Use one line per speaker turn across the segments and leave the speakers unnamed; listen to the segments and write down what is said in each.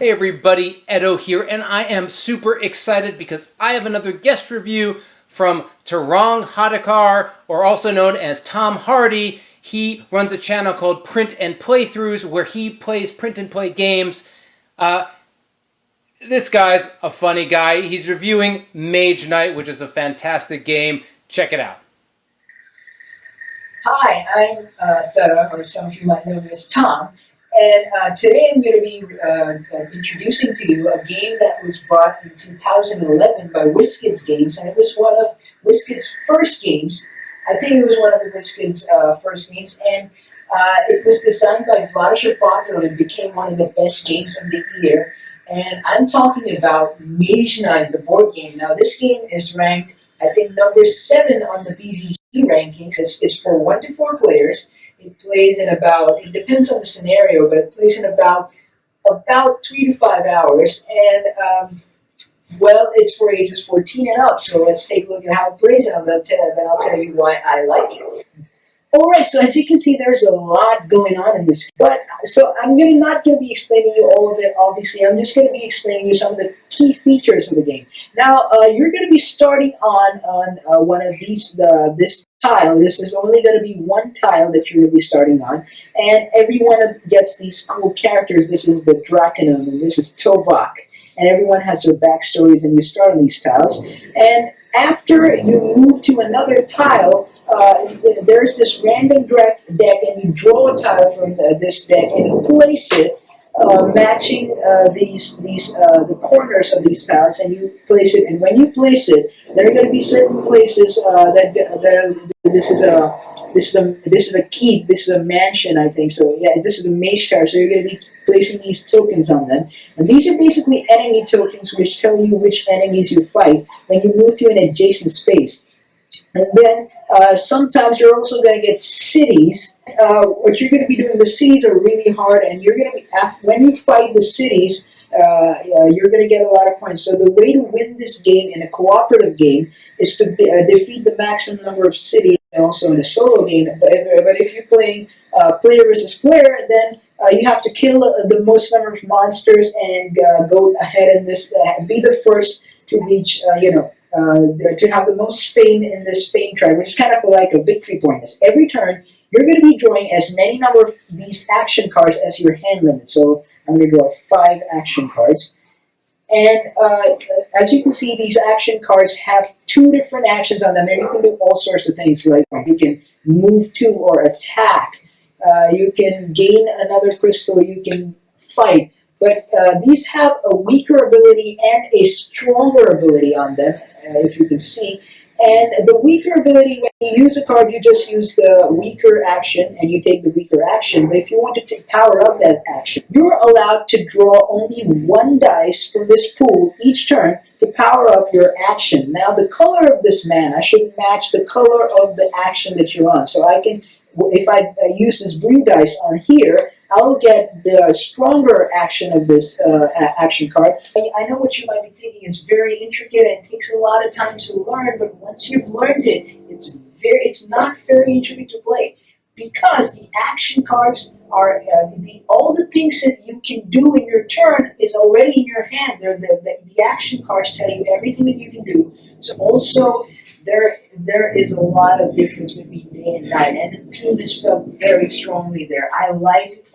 Hey everybody, Edo here, and I am super excited because I have another guest review from Tarang Hadakar, or also known as Tom Hardy. He runs a channel called Print and Playthroughs, where he plays print and play games. This guy's a funny guy. He's reviewing Mage Knight, which is a fantastic game. Check it out.
Hi, I'm Tarang, or some of you might know me as Tom. And today I'm going to be introducing to you a game that was brought in 2011 by WizKids Games, and it was one of WizKids' first games. I think it was one of the WizKids' first games, and it was designed by Vlaada Chvátil and became one of the best games of the year. And I'm talking about Mage Knight, the board game. Now, this game is ranked, I think, number 7 on the BGG rankings. It's for 1 to 4 players. It plays in about, it depends on the scenario, but it plays in about 3 to 5 hours. And, well, it's for ages 14 and up. So let's take a look at how it plays, and then I'll tell you why I like it. Alright, so as you can see, there's a lot going on in this. But, so I'm not going to be explaining you all of it, obviously. I'm just going to be explaining you some of the key features of the game. Now, you're going to be starting on one of these, this tile. This is only going to be one tile that you're going to be starting on. And everyone gets these cool characters. This is the Draconum, and this is Tovak. And everyone has their backstories, and you start on these tiles. And after you move to another tile, there's this random deck, and you draw a tile from this deck, and you place it, matching the corners of these tiles, and you place it. And when you place it, there are going to be certain places this is a keep. This is a mansion, I think. So yeah, this is a mage tower. So you're going to be placing these tokens on them, and these are basically enemy tokens, which tell you which enemies you fight when you move to an adjacent space. And then sometimes you're also going to get cities. What you're going to be doing, the cities are really hard, and you're going to be, when you fight the cities, you're going to get a lot of points. So the way to win this game in a cooperative game is to defeat the maximum number of cities, and also in a solo game. But if you're playing player versus player, then you have to kill the most number of monsters and go ahead and be the first to reach, to have the most fame in this fame tribe, which is kind of like a victory point. Every turn, you're going to be drawing as many number of these action cards as your hand limit. So I'm going to draw 5 action cards. And as you can see, these action cards have 2 different actions on them, and you can do all sorts of things. Like you can move to or attack. You can gain another crystal. You can fight. But these have a weaker ability and a stronger ability on them, if you can see. And the weaker ability, when you use a card, you just use the weaker action, and you take the weaker action. But if you want to power up that action, you're allowed to draw only 1 dice from this pool each turn to power up your action. Now, the color of this mana should match the color of the action that you're on. So I can, if I use this blue dice on here, I'll get the stronger action of this action card. I know what you might be thinking is very intricate and it takes a lot of time to learn, but once you've learned it, it's not very intricate to play, because the action cards are all the things that you can do in your turn is already in your hand. The action cards tell you everything that you can do. So also, there is a lot of difference between day and night, and the team has felt very strongly there. I liked,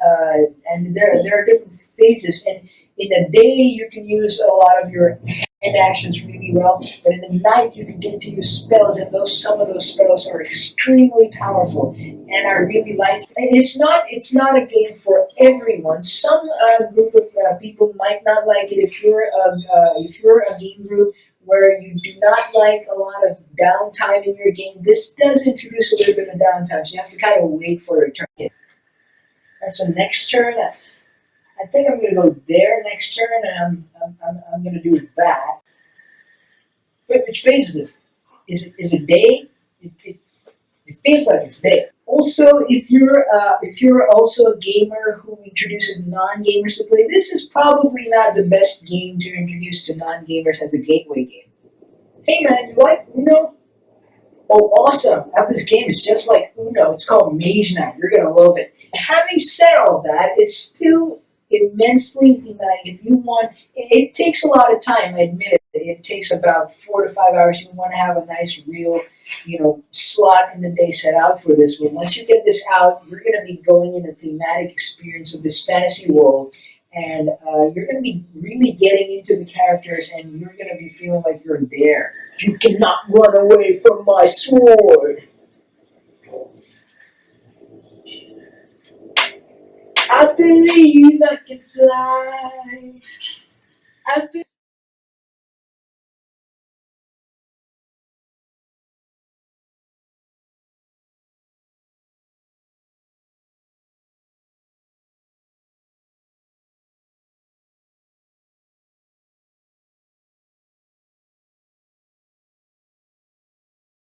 and there are different phases, and in the day you can use a lot of your hand actions really well, but in the night you can get to use spells, and some of those spells are extremely powerful, and I really like it. It's not a game for everyone. Some group of people might not like it. If you're a game group where you do not like a lot of downtime in your game, this does introduce a little bit of downtime, so you have to kind of wait for a turn. Alright, so next turn, I think I'm going to go there next turn, and I'm going to do that. But which phase is it? Is it day? It feels like it's day. Also, if you're also a gamer who introduces non-gamers to play, this is probably not the best game to introduce to non-gamers as a gateway game. Hey man, you like Uno? Oh, awesome! I have this game. It's just like Uno. It's called Mage Knight. You're gonna love it. Having said all that, it's still immensely thematic. If you want, it takes a lot of time. I admit it. It takes about 4 to 5 hours. You want to have a nice, real, slot in the day set out for this. But once you get this out, you're going to be going in a thematic experience of this fantasy world, and you're going to be really getting into the characters, and you're going to be feeling like you're there. You cannot run away from my sword. I believe I can fly. I believe